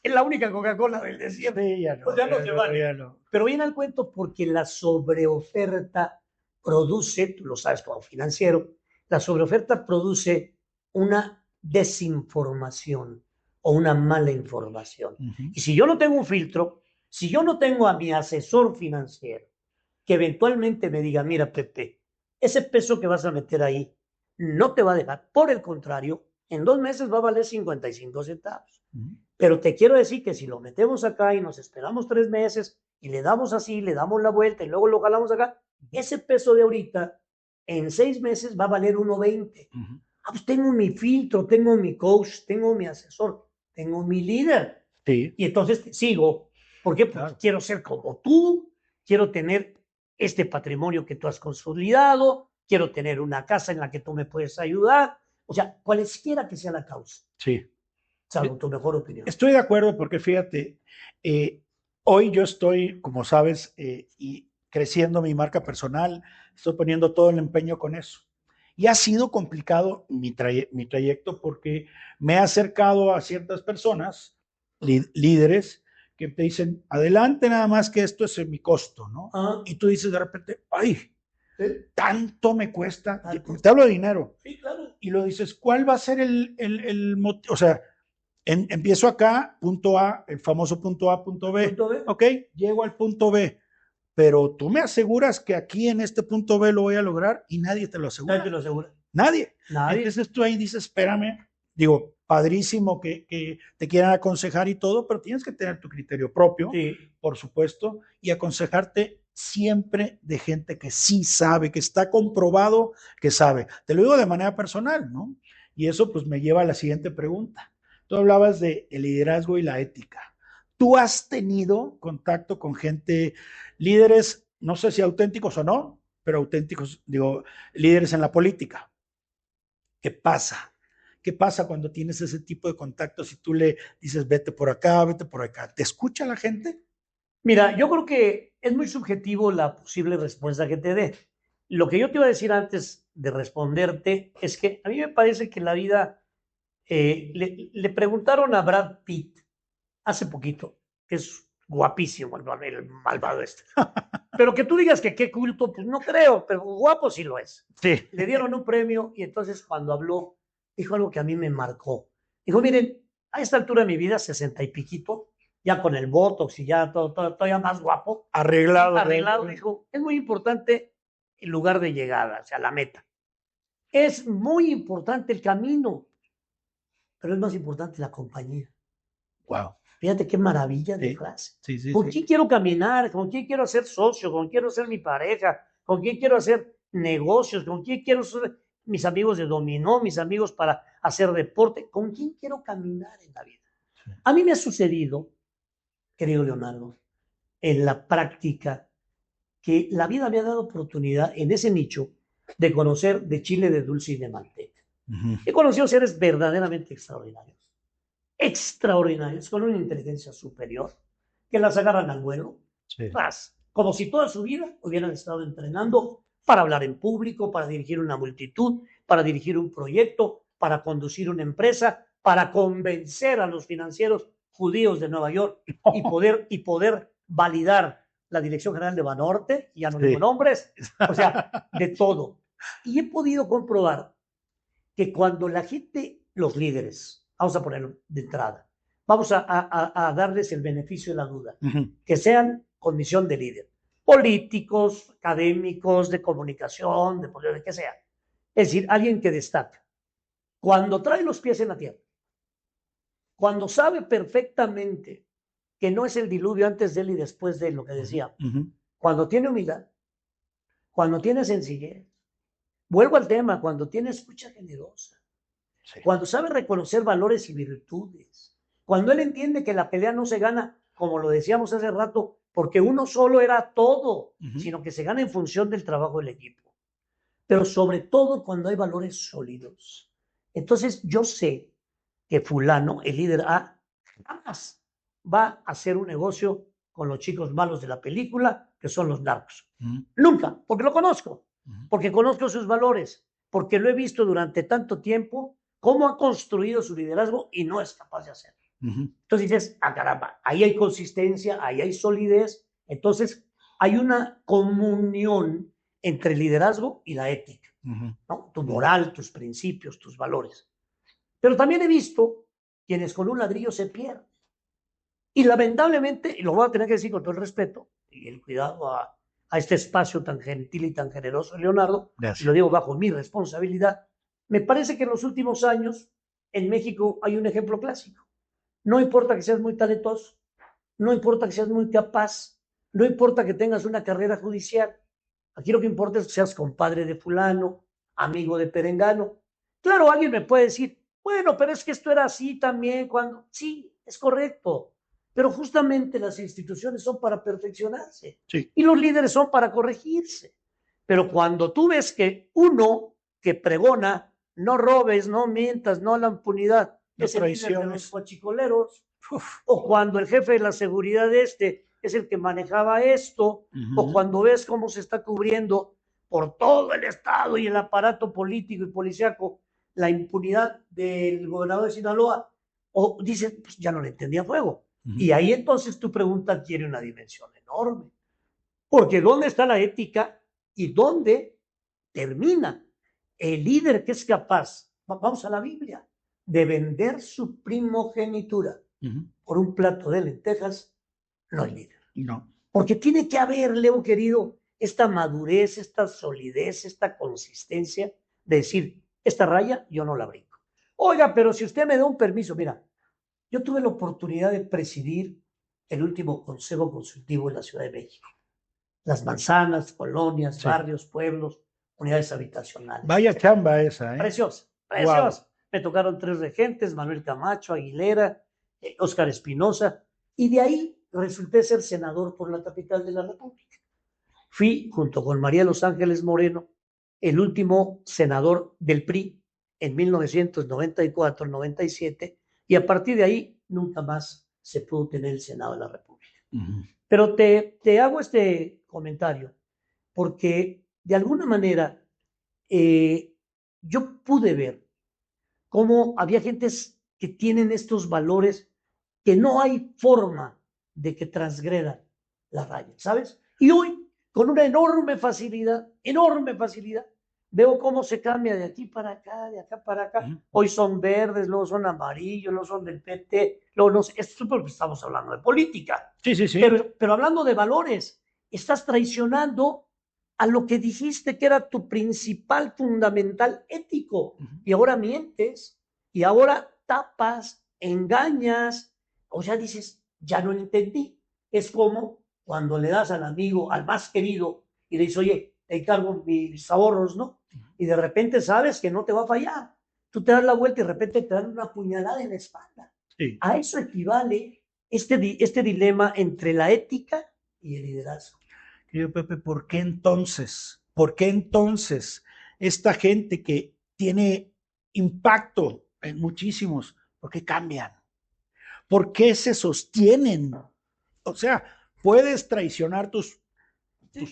Es la única Coca-Cola del desierto. sí, ya no, Pues ya no se vale. ya no. Pero viene al cuento porque la sobreoferta produce, tú lo sabes como financiero, la sobreoferta produce una desinformación o una mala información. Ujú. Y si yo no tengo un filtro, si yo no tengo a mi asesor financiero que eventualmente me diga, mira, Pepe, ese peso que vas a meter ahí no te va a dejar. Por el contrario, en 2 meses va a valer 55 centavos. Ujú. Pero te quiero decir que si lo metemos acá y nos esperamos 3 meses y le damos así, le damos la vuelta y luego lo jalamos acá, ese peso de ahorita en 6 meses va a valer 1.20. Ujú. Ah, pues tengo mi filtro, tengo mi coach, tengo mi asesor, tengo mi líder. Sí, Y entonces te sigo. ¿Por qué? Porque claro. quiero ser como tú, quiero tener este patrimonio que tú has consolidado, quiero tener una casa en la que tú me puedes ayudar. O sea, cualesquiera que sea la causa, Sí. salvo tu mejor opinión. Estoy de acuerdo porque fíjate, hoy yo estoy, como sabes, y creciendo mi marca personal, estoy poniendo todo el empeño con eso. Y ha sido complicado mi trayecto porque me he acercado a ciertas personas, líderes, que te dicen, adelante nada más que esto es en mi costo, ¿no? Ah, Y tú dices de repente, ay, ¿sí? tanto me cuesta, Tanto. te hablo de dinero. Sí, claro. Y lo dices, ¿cuál va a ser el motivo? O sea, empiezo acá, punto A, el famoso punto A, punto B. Punto B. Ok, llego al punto B, pero tú me aseguras que aquí en este punto B lo voy a lograr y nadie te lo asegura. Nadie te lo asegura. Nadie. Nadie. Entonces tú ahí dices, espérame, digo, padrísimo que te quieran aconsejar y todo, pero tienes que tener tu criterio propio, Sí. por supuesto, y aconsejarte siempre de gente que sí sabe, que está comprobado que sabe. Te lo digo de manera personal, ¿no? Y eso pues me lleva a la siguiente pregunta. Tú hablabas de el liderazgo y la ética. ¿Tú has tenido contacto con gente, líderes, no sé si auténticos o no, pero auténticos, digo, líderes en la política? ¿Qué pasa? ¿Qué pasa cuando tienes ese tipo de contactos y tú le dices, vete por acá, vete por acá? ¿Te escucha la gente? Mira, yo creo que es muy subjetivo la posible respuesta que te dé. Lo que yo te iba a decir antes de responderte es que a mí me parece que la vida Le preguntaron a Brad Pitt hace poquito, que es guapísimo el malvado este. Pero que tú digas que qué culto, pues no creo, pero guapo sí lo es. Sí. Le dieron un premio y entonces cuando habló, dijo algo que a mí me marcó. Dijo, miren, a esta altura de mi vida, 60 y piquito, ya con el botox y ya todavía más guapo, arreglado, dijo, es muy importante el lugar de llegada, o sea, la meta. Es muy importante el camino, pero es más importante la compañía. Wow. Fíjate qué maravilla de Sí, frase. sí, ¿Con quién quiero caminar? ¿Con quién quiero ser socio? ¿Con quién quiero ser mi pareja? ¿Con quién quiero hacer negocios? ¿Con quién quiero ser mis amigos de dominó, mis amigos para hacer deporte? ¿Con quién quiero caminar en la vida? Sí. A mí me ha sucedido, querido Leonardo, en la práctica, que la vida me ha dado oportunidad en ese nicho de conocer de chile de dulce y de manteca. He conocido seres verdaderamente extraordinarios, con una inteligencia superior, que las agarran al vuelo, Sí. como si toda su vida hubieran estado entrenando para hablar en público, para dirigir una multitud, para dirigir un proyecto, para conducir una empresa, para convencer a los financieros judíos de Nueva York y poder validar la Dirección General de Banorte, ya no digo nombres, o sea, de todo. Y he podido comprobar que cuando la gente, los líderes, vamos a ponerlo de entrada, vamos a darles el beneficio de la duda, que sean con misión de líder, políticos, académicos, de comunicación, de que sea. Es decir, alguien que destaca. Cuando trae los pies en la tierra, cuando sabe perfectamente que no es el diluvio antes de él y después de él, lo que decía, cuando tiene humildad, cuando tiene sencillez, vuelvo al tema, cuando tiene escucha generosa, sí, cuando sabe reconocer valores y virtudes, cuando él entiende que la pelea no se gana, como lo decíamos hace rato, porque uno solo era todo, sino que se gana en función del trabajo del equipo. Pero sobre todo cuando hay valores sólidos. Entonces yo sé que fulano, el líder A, jamás va a hacer un negocio con los chicos malos de la película, que son los narcos. Nunca, porque lo conozco, porque conozco sus valores, porque lo he visto durante tanto tiempo, cómo ha construido su liderazgo y no es capaz de hacerlo. Entonces dices, caramba, ahí hay consistencia, ahí hay solidez, entonces hay una comunión entre el liderazgo y la ética, ¿no? Tu moral, tus principios, tus valores. Pero también he visto quienes con un ladrillo se pierden. Y lamentablemente, y lo voy a tener que decir con todo el respeto y el cuidado a este espacio tan gentil y tan generoso, Leonardo, y lo digo bajo mi responsabilidad, me parece que en los últimos años en México hay un ejemplo clásico. No importa que seas muy talentoso, no importa que seas muy capaz, no importa que tengas una carrera judicial. Aquí lo que importa es que seas compadre de fulano, amigo de perengano. Claro, alguien me puede decir, bueno, pero es que esto era así también cuando... Sí, es correcto, pero justamente las instituciones son para perfeccionarse, sí, y los líderes son para corregirse. Pero cuando tú ves que uno que pregona, no robes, no mientas, no a la impunidad, no es el líder de los guachicoleros, o cuando el jefe de la seguridad es el que manejaba esto, o cuando ves cómo se está cubriendo por todo el Estado y el aparato político y policíaco la impunidad del gobernador de Sinaloa, o dicen, pues ya no le entendía fuego. Y ahí entonces tu pregunta tiene una dimensión enorme. Porque ¿dónde está la ética y dónde termina el líder que es capaz, vamos a la Biblia, de vender su primogenitura por un plato de lentejas? No es líder. No. Porque tiene que haber, Leo querido, esta madurez, esta solidez, esta consistencia de decir, esta raya yo no la brinco. Oiga, pero si usted me da un permiso, mira, yo tuve la oportunidad de presidir el último Consejo Consultivo en la Ciudad de México. Las manzanas, colonias, sí, barrios, pueblos, unidades habitacionales. Vaya chamba esa, ¿eh? Preciosa, preciosa. Wow. Me tocaron 3 regentes, Manuel Camacho, Aguilera, Óscar Espinosa, y de ahí resulté ser senador por la capital de la República. Fui, junto con María Los Ángeles Moreno, el último senador del PRI en 1994-97, y a partir de ahí nunca más se pudo tener el Senado de la República. Pero te hago este comentario porque de alguna manera yo pude ver cómo había gentes que tienen estos valores que no hay forma de que transgredan la raya, ¿sabes? Y hoy, con una enorme facilidad, veo cómo se cambia de aquí para acá, de acá para acá. Hoy son verdes, luego son amarillos, luego son del PT, luego no sé, esto es porque estamos hablando de política. Sí, sí, sí. Pero hablando de valores, estás traicionando a lo que dijiste que era tu principal fundamental ético. Y ahora mientes, y ahora tapas, engañas, o sea, dices, ya no lo entendí. Es como cuando le das al amigo, al más querido, y le dices, oye, te encargo mis ahorros, ¿no? Y de repente sabes que no te va a fallar. Tú te das la vuelta y de repente te dan una puñalada en la espalda. Sí. A eso equivale este dilema entre la ética y el liderazgo. Querido Pepe, ¿por qué entonces esta gente que tiene impacto en muchísimos, por qué cambian? ¿Por qué se sostienen? O sea, puedes traicionar tus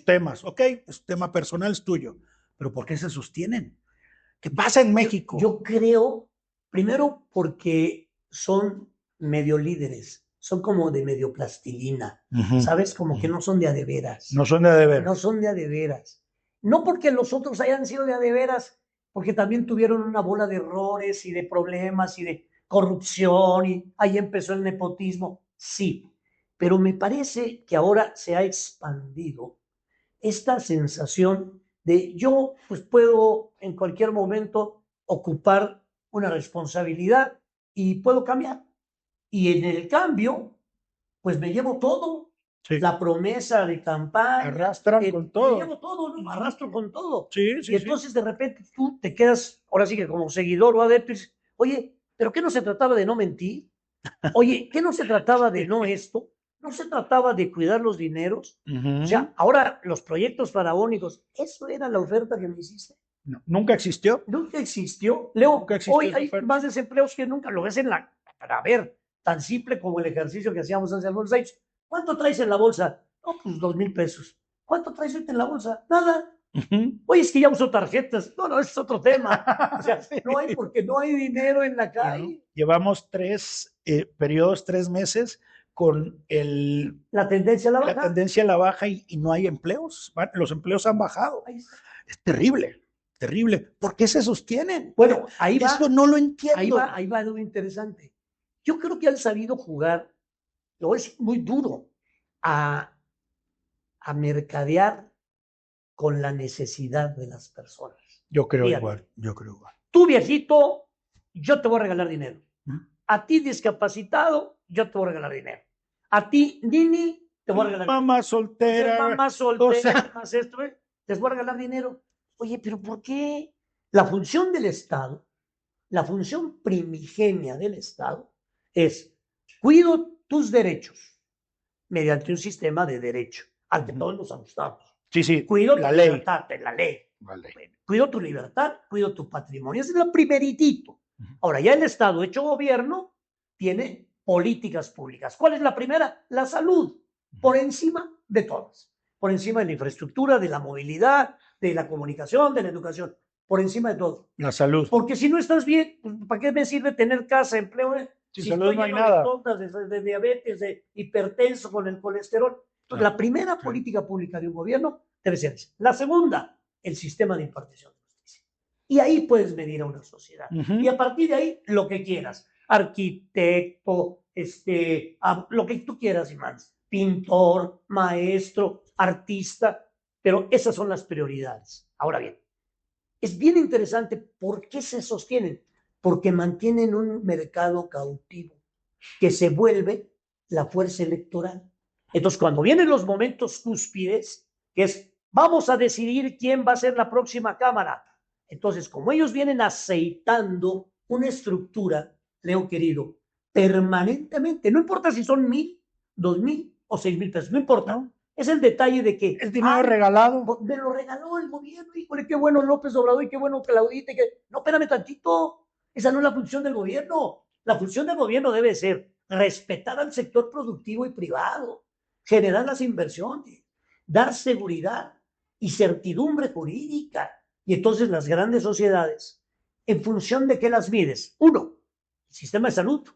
temas, ok, es tema personal, es tuyo, pero ¿por qué se sostienen? ¿Qué pasa en México? Yo creo, primero porque son medio líderes, son como de medio plastilina, ¿sabes? Como que no son de a de veras. No son de a de veras. No son de a de veras. No porque los otros hayan sido de a de veras, porque también tuvieron una bola de errores y de problemas y de corrupción y ahí empezó el nepotismo, sí, pero me parece que ahora se ha expandido esta sensación de yo pues puedo en cualquier momento ocupar una responsabilidad y puedo cambiar. Y en el cambio, pues me llevo todo. Sí. La promesa de campaña. Arrastran con todo. Me llevo todo, ¿no? Arrastro con todo. Sí, sí, y entonces de repente tú te quedas, ahora sí que como seguidor o adepto, oye, ¿pero qué no se trataba de no mentir? Oye, ¿qué no se trataba de no esto? ¿No se trataba de cuidar los dineros? O sea, ahora los proyectos faraónicos, ¿eso era la oferta que me hiciste? No, ¿nunca existió? Nunca existió. Leo, Nunca existió hoy hay más desempleos que nunca. Lo ves en la... Para ver, tan simple como el ejercicio que hacíamos hace algunos años. ¿Cuánto traes en la bolsa? No, pues 2,000 pesos. ¿Cuánto traes ahorita en la bolsa? Nada. Oye, es que ya uso tarjetas. No, ese es otro tema. O sea, no hay porque no hay dinero en la calle. Bueno, llevamos 3 periodos, 3 meses con la tendencia a la baja. La tendencia a la baja y no hay empleos. Los empleos han bajado. Es terrible, terrible. ¿Por qué se sostienen? Bueno, ahí va. Eso no lo entiendo. Ahí va algo interesante. Yo creo que han sabido jugar, lo es muy duro, a mercadear con la necesidad de las personas. Yo creo igual. Tú, viejito, yo te voy a regalar dinero. A ti, discapacitado, yo te voy a regalar dinero. A ti, Nini, te voy a regalar dinero. Mamá soltera. O sea, más esto, les voy a regalar dinero. Oye, pero ¿por qué? La función del Estado, la función primigenia del Estado es cuido tus derechos mediante un sistema de derecho al que todos nos ajustamos. Sí, sí. Cuido la tu ley. libertad, la ley. Vale. Cuido tu libertad, cuido tu patrimonio. Ese es lo primeritito. Ahora, ya el Estado hecho gobierno tiene políticas públicas. ¿Cuál es la primera? La salud, por encima de todas. Por encima de la infraestructura, de la movilidad, de la comunicación, de la educación. Por encima de todo. La salud. Porque si no estás bien, ¿para qué me sirve tener casa, empleo? Sin salud no hay nada. De diabetes, de hipertenso con el colesterol. Entonces, la primera política pública de un gobierno debe ser esa. La segunda, el sistema de impartición de justicia. Y ahí puedes medir a una sociedad. Y a partir de ahí, lo que quieras. Arquitecto, lo que tú quieras, Iván. Pintor, maestro, artista. Pero esas son las prioridades. Ahora bien, es bien interesante por qué se sostienen. Porque mantienen un mercado cautivo que se vuelve la fuerza electoral. Entonces, cuando vienen los momentos cúspides, que es, vamos a decidir quién va a ser la próxima Cámara. Entonces, como ellos vienen aceitando una estructura, Leo querido, permanentemente, no importa si son 1,000, 2,000 o 6,000 pesos, no importa. ¿No? Es el detalle de que... El dinero regalado. Me lo regaló el gobierno, híjole, qué bueno López Obrador y qué bueno Claudita. No, espérame tantito, esa no es la función del gobierno. La función del gobierno debe ser respetar al sector productivo y privado, generar las inversiones, dar seguridad y certidumbre jurídica. Y entonces las grandes sociedades ¿En función de qué las mides? 1, el sistema de salud.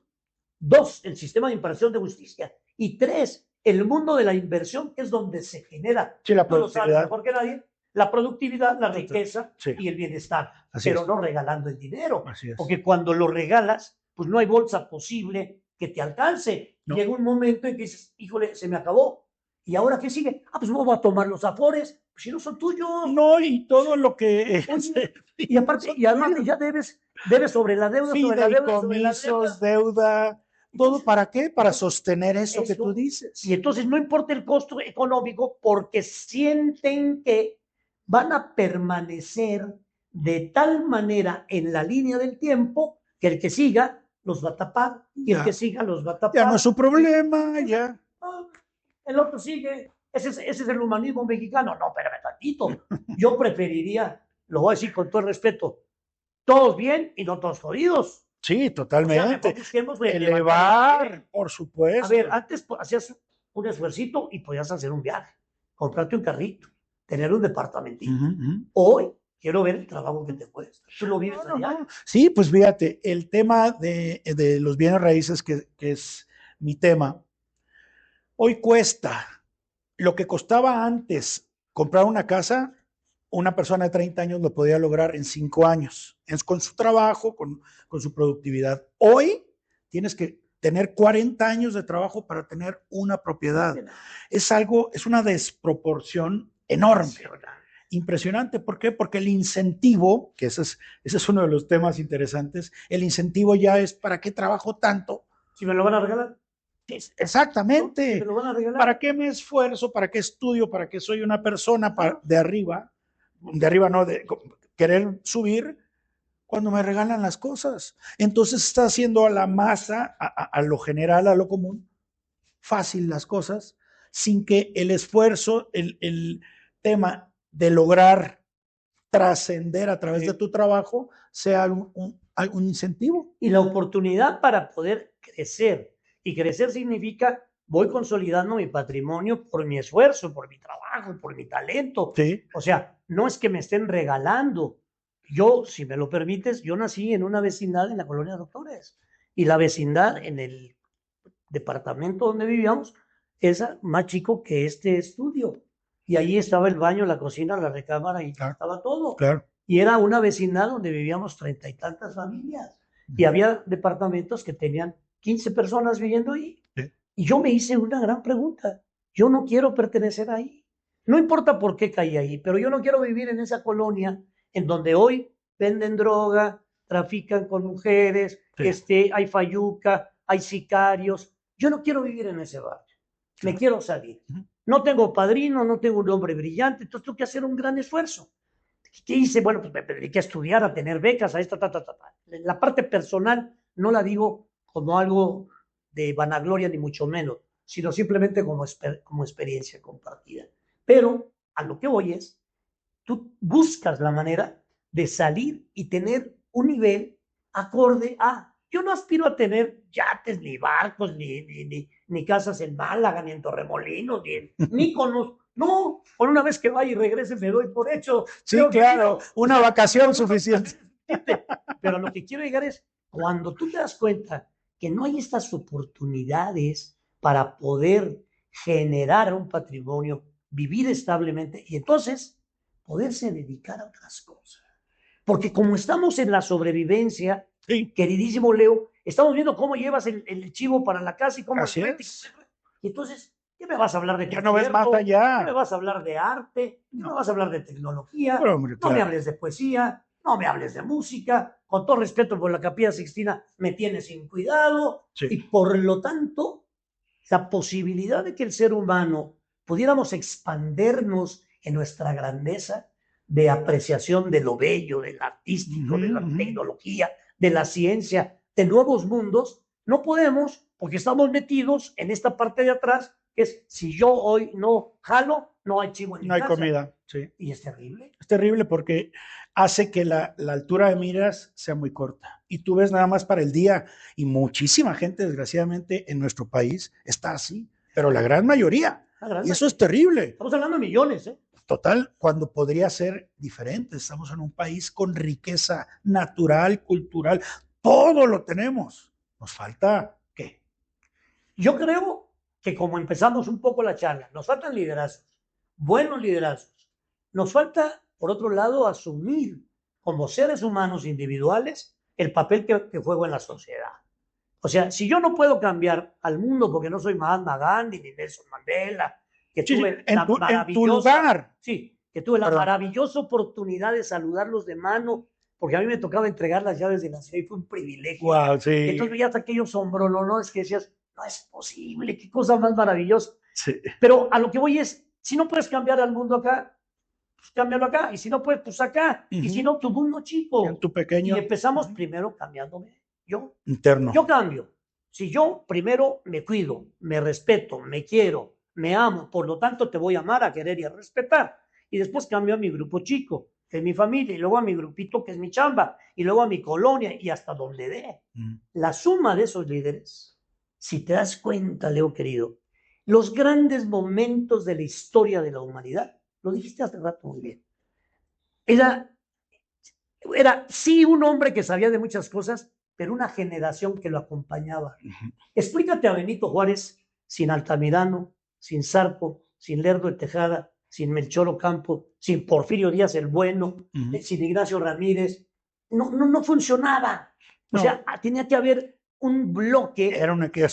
2, el sistema de impartición de justicia. Y 3, el mundo de la inversión, que es donde se genera, Sí, la tú lo sabes productividad. mejor que nadie, la productividad, la riqueza Sí. y el bienestar. Así Pero es. no regalando el dinero. Así es. Porque cuando lo regalas, pues no hay bolsa posible que te alcance. No. Llega un momento en que dices, híjole, se me acabó. ¿Y ahora qué sigue? Pues me voy a tomar los afores, pues si no son tuyos. No, y todo lo que... Oye, y aparte, y además ya debes sobre la deuda, sobre la deuda, sobre la deuda. Fideicomisos, deuda, ¿todo para qué? Para sostener eso que Eso. tú dices. Y entonces no importa el costo económico porque sienten que van a permanecer de tal manera en la línea del tiempo que el que siga los va a tapar y el Ya. que siga los va a tapar. Ya no es su problema, ya. Ah, el otro sigue. Ese es el humanismo mexicano. No, espérame tantito. Yo preferiría, lo voy a decir con todo el respeto, todos bien y no todos jodidos. Sí, O sea, totalmente. mejor busquemos Elevar, por supuesto. A ver, antes hacías un esfuercito y podías hacer un viaje, comprarte un carrito, tener un departamentito. Ujú, ujú. Hoy quiero ver el trabajo que te cuesta. Tú lo vives No, allá. no. Sí, pues fíjate, el tema de los bienes raíces, que es mi tema, hoy cuesta lo que costaba antes comprar una casa. Una persona de 30 años lo podía lograr en 5 años, con su trabajo, con su productividad. Hoy tienes que tener 40 años de trabajo para tener una propiedad. Es una desproporción enorme. Impresionante. ¿Por qué? Porque el incentivo, que ese es uno de los temas interesantes, el incentivo ya es: ¿para qué trabajo tanto? Si me lo van a regalar. Exactamente. Si me lo van a regalar. ¿Para qué me esfuerzo? ¿Para qué estudio? ¿Para qué soy una persona de arriba? De arriba no, de querer subir, cuando me regalan las cosas. Entonces está haciendo a la masa, a lo general, a lo común, fácil las cosas, sin que el esfuerzo, el tema de lograr trascender a través de tu trabajo sea un incentivo. Y la oportunidad para poder crecer. Y crecer significa: voy consolidando mi patrimonio por mi esfuerzo, por mi trabajo, por mi talento. Sí. O sea, no es que me estén regalando. Yo, si me lo permites, yo nací en una vecindad en la colonia Doctores. Y la vecindad en el departamento donde vivíamos es más chico que este estudio. Y ahí estaba el baño, la cocina, la recámara y Claro. estaba todo. Claro. Y era una vecindad donde vivíamos 30 y tantas familias. Y había departamentos que tenían 15 personas viviendo ahí. Sí. Y yo me hice una gran pregunta. Yo no quiero pertenecer ahí. No importa por qué caí ahí, pero yo no quiero vivir en esa colonia en donde hoy venden droga, trafican con mujeres, Sí. hay fayuca, hay sicarios. Yo no quiero vivir en ese barrio. Me quiero salir. No tengo padrino, no tengo un hombre brillante, entonces tengo que hacer un gran esfuerzo. ¿Qué hice? Bueno, pues me dediqué a estudiar, a tener becas, a esta, La parte personal no la digo como algo de vanagloria, ni mucho menos, sino simplemente como experiencia compartida. Pero a lo que voy es, tú buscas la manera de salir y tener un nivel acorde a... Yo no aspiro a tener yates, ni barcos, ni casas en Málaga, ni en Torremolinos, ni en Míconos. No, por una vez que vaya y regrese me doy por hecho. Sí, claro, una vacación suficiente. Pero lo que quiero llegar es, cuando tú te das cuenta que no hay estas oportunidades para poder generar un patrimonio, vivir establemente y entonces poderse dedicar a otras cosas. Porque como estamos en la sobrevivencia, Sí. queridísimo Leo, estamos viendo cómo llevas el chivo para la casa y cómo... Así es. Y entonces, ¿qué me vas a hablar de Ya no ves más ¿Qué allá. me vas a hablar de arte? ¿Qué me vas a hablar de tecnología? Pero, hombre, No me claro. hables de poesía, no me hables de música. Con todo respeto por la Capilla Sixtina, me tienes sin cuidado. Sí. Y por lo tanto, la posibilidad de que el ser humano pudiéramos expandernos en nuestra grandeza de apreciación de lo bello, del artístico, de la tecnología, de la ciencia, de nuevos mundos, no podemos porque estamos metidos en esta parte de atrás, que es: si yo hoy no jalo, no hay chivo en mi No hay casa. comida. Sí. Y es terrible. Es terrible porque hace que la altura de miras sea muy corta. Y tú ves nada más para el día. Y muchísima gente, desgraciadamente, en nuestro país está así. Pero la gran mayoría. Y eso es terrible. Estamos hablando de millones, ¿eh? Total, cuando podría ser diferente. Estamos en un país con riqueza natural, cultural, todo lo tenemos. Nos falta, ¿qué? Yo creo que como empezamos un poco la charla, nos faltan liderazgos, buenos liderazgos. Nos falta, por otro lado, asumir como seres humanos individuales el papel que juego en la sociedad. O sea, si yo no puedo cambiar al mundo porque no soy Mahatma Gandhi ni Nelson Mandela, que Sí, tuve en la tu maravillosa, lugar. sí, que tuve la Perdón. maravillosa oportunidad de saludarlos de mano, porque a mí me tocaba entregar las llaves de la ciudad y fue un privilegio. Wow, Y sí. entonces veías aquellos sombronones que decías, no es posible, qué cosa más maravillosa. Sí. Pero a lo que voy es, si no puedes cambiar al mundo acá, pues cámbialo acá. Y si no puedes, pues acá. Y si no, tu mundo chico. En tu pequeño Y empezamos primero cambiándome yo. interno. Yo cambio. Si yo primero me cuido, me respeto, me quiero, me amo, por lo tanto te voy a amar, a querer y a respetar. Y después cambio a mi grupo chico, que es mi familia, y luego a mi grupito, que es mi chamba, y luego a mi colonia, y hasta donde dé. La suma de esos líderes, si te das cuenta, Leo querido, los grandes momentos de la historia de la humanidad, lo dijiste hace rato muy bien, era sí un hombre que sabía de muchas cosas, pero una generación que lo acompañaba. Explícate a Benito Juárez sin Altamirano, sin Zarco, sin Lerdo de Tejada, sin Melchor Ocampo, sin Porfirio Díaz el Bueno, sin Ignacio Ramírez. No funcionaba. O sea, tenía que haber un bloque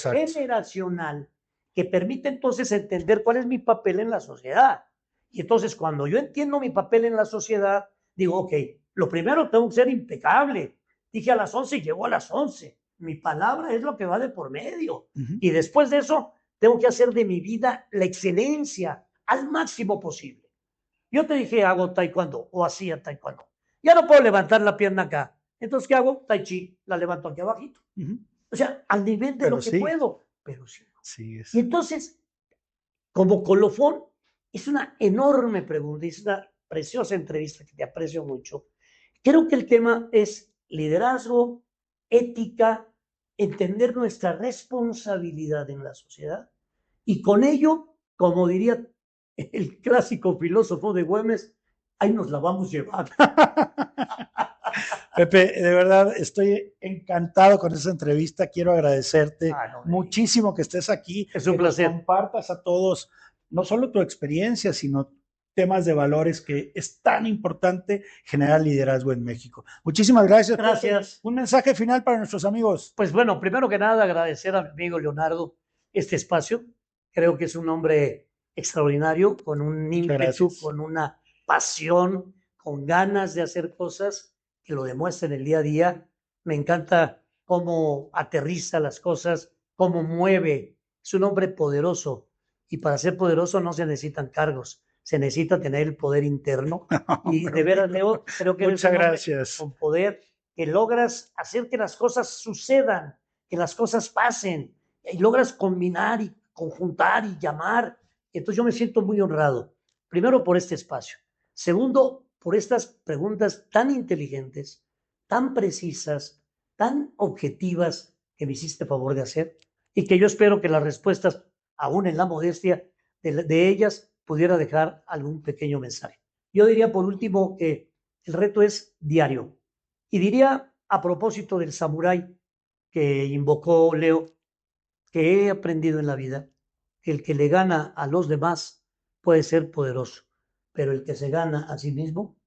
generacional que permite entonces entender cuál es mi papel en la sociedad. Y entonces cuando yo entiendo mi papel en la sociedad, digo, ok, lo primero tengo que ser impecable. Dije a las 11 y llegó a las 11. Mi palabra es lo que va de por medio. Y después de eso, tengo que hacer de mi vida la excelencia al máximo posible. Yo te dije, hago taekwondo o hacía taekwondo. Ya no puedo levantar la pierna acá. Entonces, ¿qué hago? Tai chi, la levanto aquí abajito. O sea, al nivel de lo que puedo. Pero sí. Sí es. Y entonces, como colofón, es una enorme pregunta, es una preciosa entrevista que te aprecio mucho. Creo que el tema es liderazgo, ética, entender nuestra responsabilidad en la sociedad y con ello, como diría el clásico filósofo de Güemes, ahí nos la vamos llevando. Pepe, de verdad estoy encantado con esa entrevista. Quiero agradecerte muchísimo que estés aquí. Es un placer. Que compartas a todos no solo tu experiencia, sino temas de valores que es tan importante generar liderazgo en México. Muchísimas gracias. Gracias. Pepe. Un mensaje final para nuestros amigos. Pues bueno, primero que nada agradecer a mi amigo Leonardo este espacio. Creo que es un hombre extraordinario, con un ímpetu, con una pasión, con ganas de hacer cosas que lo demuestra en el día a día. Me encanta cómo aterriza las cosas, cómo mueve. Es un hombre poderoso y para ser poderoso no se necesitan cargos, se necesita tener el poder interno. Y de veras, Leo, creo que eres un hombre con poder, que logras hacer que las cosas sucedan, que las cosas pasen, y logras combinar y conjuntar y llamar. Entonces yo me siento muy honrado, primero por este espacio, segundo por estas preguntas tan inteligentes, tan precisas, tan objetivas que me hiciste favor de hacer y que yo espero que las respuestas, aún en la modestia de ellas, pudiera dejar algún pequeño mensaje. Yo diría por último que el reto es diario y diría a propósito del samurái que invocó Leo, que he aprendido en la vida que el que le gana a los demás puede ser poderoso, pero el que se gana a sí mismo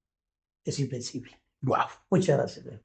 es invencible. Wow. Muchas gracias, Leo.